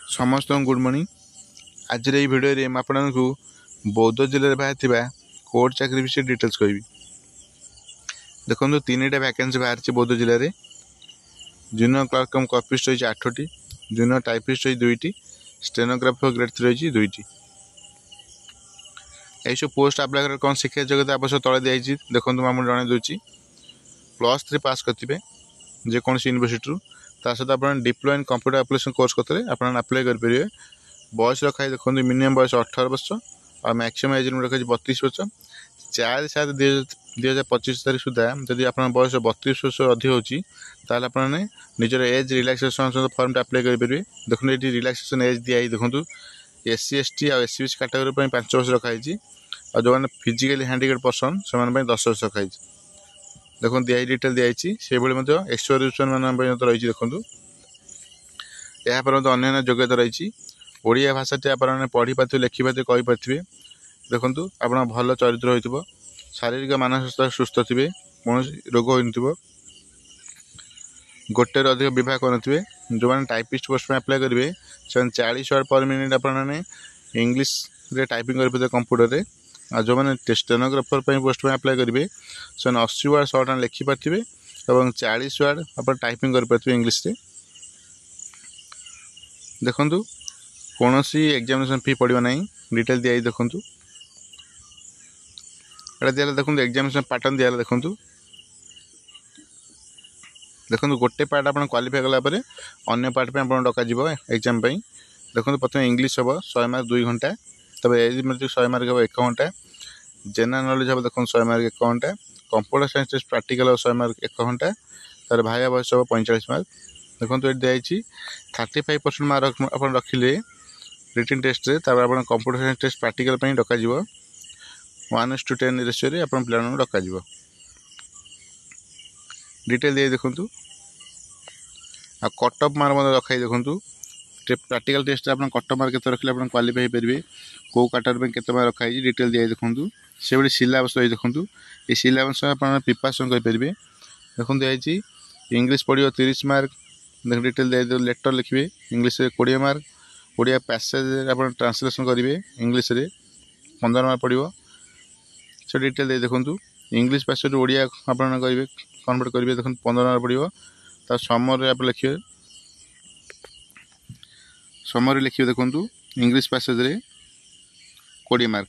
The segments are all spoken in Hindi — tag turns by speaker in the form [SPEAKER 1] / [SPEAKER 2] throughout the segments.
[SPEAKER 1] समस्त गुड मॉर्निंग। आज ये भिडियो में आपको बौद्ध जिले में बाहर कोर्ट चाकरी विषय डिटेल्स कहबी। देखो 3टा वैकेंसी बाहर बौद्ध जिले में। जूनियर क्लर्क कम कॉपिस्ट रही 8टी, जूनियर टाइपिस्ट रही 2टी, स्टेनोग्राफर ग्रेड 3 रही 2टी। यही पोस्ट आप्लाय कौन शिक्षा जगत आवश्यक तले दिखाई। देखो मुझे जन दूसरी +3 पास करते जेकोसी यूनिवर्सिटी सहित आप diploma in computer application course करते आप्लाय करेंगे। बयस रखा है देखो मिनिमम बयस 18 वर्ष और मैक्सिमम एज लिमिट रखा 32 वर्ष। 4/7/2025 तारीख सुधा जदि आप बयस 32 वर्ष अधिक होने निजर एज रिलैक्सेशन फॉर्म अप्लाई करेंगे। देखो ये रिलैक्सेशन एज दिखाई देखो SC ST और SC BC कैटेगरी 5 वर्ष रखाई और जो मैंने फिजिकली हैंडिकैप्ड पर्सन से 10 वर्ष रखाई। देखो दिखाई डिटेल दिखाई से एक्सपीरियंस मान रही। देखो यापर अन्य योग्यता रही। ओडिया भाषाटी आप पढ़ी पारे लिखिपारे कहीपे। देखो आप भल चरित्र हो शारीरिक मानसिक सुस्थ थे कौन रोग हो गोटे अधिक विवाह करेंगे। जो मैंने टाइपिस्ट पोस्ट में अप्लाई करेंगे से 40 वर्ड पर मिनिट आपने इंग्लीश रे टाइपिंग करेंगे कंप्यूटर रे। और जो मैंने स्टेनोग्राफर पोस्ट में अप्लाई करेंगे से 80 वर्ड शॉर्ट हैंड लिखिपारे और 40 वर्ड आप टाइपिंग करेंगे इंग्लीश रे। देखो कौन सी एग्जामिनेशन फी पड़ो ना डिटेल दिखाई। देखो ये दिया देखो एग्जामिनेशन पैटर्न दिया। देखो देखो गोटे पार्ट आप क्वालिफाई कलापर अन्य पार्ट पे आप डक एग्जाम। देखो प्रथम इंग्लीश हम 100 मार्क 2 घंटा, तब एरिथमेटिक 100 मार्क हम 1 घंटा, जनरल नॉलेज हम देखो 100 मार्क 1 घंटा, computer science test practical 100 mark 1 घंटा, तार भाया बयस हम 45 मार्क। देखो ये दिखाई 35% मार्क आप रखिले रिटन टेस्ट रे, तार आप कंप्यूटर साइंस टेस्ट प्रैक्टिकल डक 1:10 रेशियो आप पिला डक डिटेल दिए। देखो आ कट ऑफ मार्क रखाई। देखो प्रैक्टिकल टेस्ट आप कट ऑफ मार्क के रखिले आप क्वालिफाई पारे कौ कैटेगरी के मार्क रखाई डिटेल दिए। देखो से भाई सिलेबस रही। देखो ये सिलेबस आप प्रिपरेशन करेंगे। देखो दिखाई इंग्लीश पढ़ो 30 मार्क। देख डिटेल दिए लेटर लिखे इंग्लीश 20 मार्क, ओडिया पैसेज आप ट्रांसलेशन करेंगे इंग्लीश रे 15 मार्क पड़ो से डिटेल दिए। देखो इंग्लीश पैसेज ओडिया आप करेंगे कन्वर्ट करेंगे देखो 15 मार्क पड़ो। तार समरी आप लिखे समरी लिखे देखो इंग्लीश पैसेज रे 20 मार्क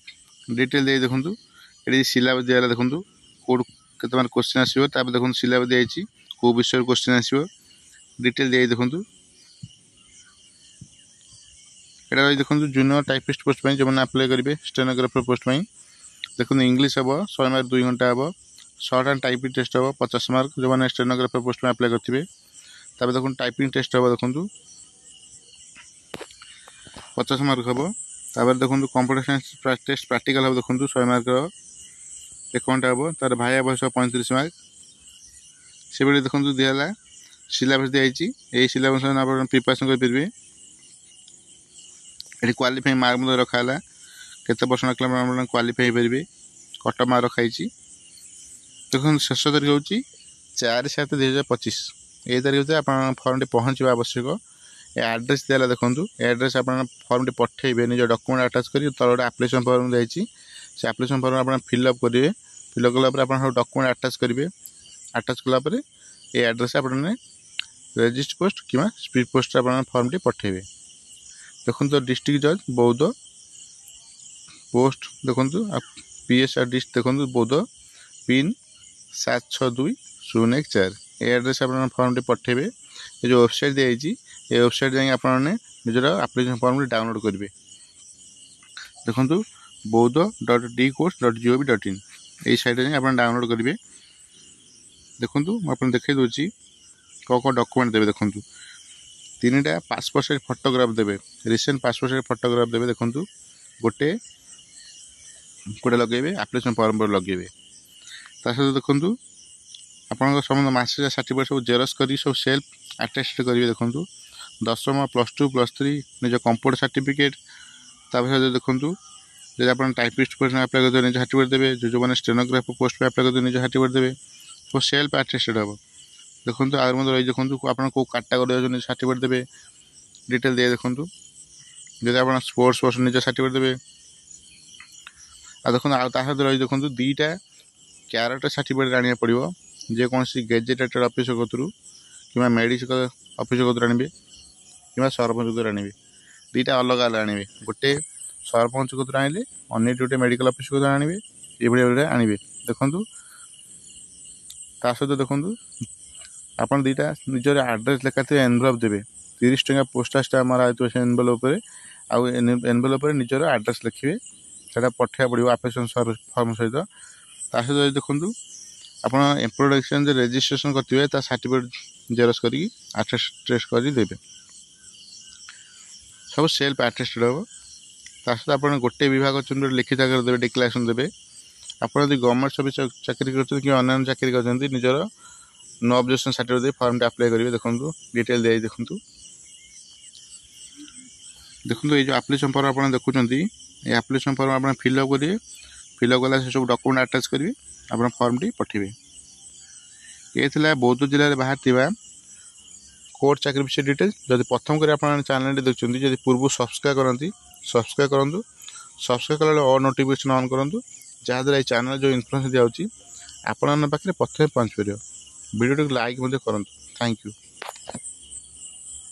[SPEAKER 1] डिटेल दिए। देखो ये सिलेबस दिया देखो कौट के क्वेश्चन आसो देखो सिलेबस दिखाई कौ विषय क्वेश्चन आसो डिटेल दिए। देखो यहाँ रही देखो जूनियर टाइपिस्ट पोस्ट जो मैंने अप्लाई करेंगे स्टेनोग्राफर पोस्ट में। देखो इंग्लीश हम 100 मार्क 2 घंटा हम, शॉर्ट हैंड टाइपिंग टेस्ट हम 50 मार्क जो मैंने स्टेनोग्राफर पोस्ट में अप्लाई करेंगे। तब देखो टाइपिंग टेस्ट हम देखो 50 मार्क हम। तापर देखो कंप्यूटर साइंस टेस्ट प्रैक्टिकल हम देखो 100 मार्क 1 घंटा हम, तार भाया बयस 35 मार्क। से भाई देखो दिहला सिलेबस दिखाई यही सिलेबस आप प्रिपरेशन करेंगे। ये क्वालिफाई मार्क रखा केते परसेंट रखा क्वालिफाई पारे कट मार्क रखाई। देखो शेष तारीख हूँ 4/7/2025 यही तारीख भर आप फर्म पहुँचा आवश्यक। ये एड्रेस दिया देखो एड्रेस आप फर्म पठेबे निज डॉक्यूमेंट अटाच कर तल गोटे एप्लिकेशन फॉर्म दिखाई से एप्लिकेशन फॉर्म आप फिलअप करेंगे। फिलअप कलापर आप डॉक्यूमेंट अटाच करेंगे। अटाच कलापर ये एड्रेस आप रजिस्टर पोस्ट कि स्पीड पोस्ट आप फर्म पठेबे। देखो तो डिस्ट्रिक्ट जज बौद्ध पोस्ट देखो PSR डिस्ट देखो बौद्ध पिन 762014 ये एड्रेस आप फर्म पठेबे। ये जो वेबसाइट दिखाई ये वेबसाइट जाए आप निजर एप्लिकेशन फॉर्म डाउनलोड करेंगे। देखो bauddh.dcourse.gov.in यही साइट आप डाउनलोड करेंगे। देखो आप देखी दूसरी कौन कौन डॉक्यूमेंट देवे। देखो 3टा पासपोर्ट साइज फोटोग्राफ देवे, रिसेंट पासपोर्ट साइज फोटोग्राफ देवे। देखो गोटे गोटे लगे एप्लिकेशन फॉर्म पर लगे सहित देखो आप समस्त मासिक सर्टिफिकेट सब जेरक्स कर सब सेल्फ अटेस्ट करेंगे। देखो 10मा +2 +3 निज कंप्यूटर सर्टिफिकेट सहित देखो जब आप टाइपिस्ट पोस्ट में अप्लाई करते निज सर्टिफिकेट देवे। जो मैंने स्टेनोग्राफर पोस्ट में अप्लाई करते निज सर्टिफिकेट देवे सब सेल्फ अटेस्टेड हम। देखो आगे रही देखो आप कौ कैटेगरी सर्टिफिकेट देवे डिटेल दिए। देखो जदि आप स्पोर्ट्स पर्सन निज सर्टिफिकेट देवे देखो सहित रही देखो दुईटा क्यारेक्टर सर्टिफिकेट आने पड़ो जेकोसी गेजेटेड ऑफिस कतरू कि मेडिकल ऑफिस कतरू आने कि सरपंच कतरू आने दुईटा अलग अलग आने गोटे सरपंच कतरू आने अन्य गोटे मेडिकल ऑफिस कतरू आने ये आने देखु ता सहित देखु आप दुईटा निजर आड्रेस लेखा थे एनवेलप देवे 30 टंका पोस्टाल स्टाम्प मरा से एनवेलप आउ एनवेलप निजर आड्रेस लिखिए से पठा पड़ो आप्लिकेशन फॉर्म सहित ता सहित देखु आप एम्प्लॉय एक्सचेंज रजिस्ट्रेशन करते सर्टिफिकेट जेरक्स कर अटेस्ट करदे सब सेल्फ अटेस्टेड हम ता सहित आप गोटे विभाग चुन लिखित आकार देवे डिक्लेरेशन देवे आप गवर्नमेंट सर्विस चाकरी कर अन्य चाकरी कर निजर no objection certificate form apply करेंगे देखो डिटेल दे देखो देखो ये जो एप्लिकेशन फॉर्म आप देखुं ये एप्लिकेशन फॉर्म आप फिलअप करेंगे फिलअप कला सब डॉक्यूमेंट अटैच करेंगे आप फॉर्म टी पठेबे ये थिला बौद्ध जिले में बाहर कोर्ट चाकरी विषय डिटेल जब प्रथम कर चैनल देखते जब पूर्व सब्सक्राइब करती सब्सक्राइब करूँ सब्सक्राइब कला ऑल नोटिफिकेशन ऑन करूँ जहाँद्वारा ये चैनल जो इन्फॉर्मेशन दिखाई आपण पाखे प्रथम पहुँच पार वीडियो लाइक करूँ थैंक यू।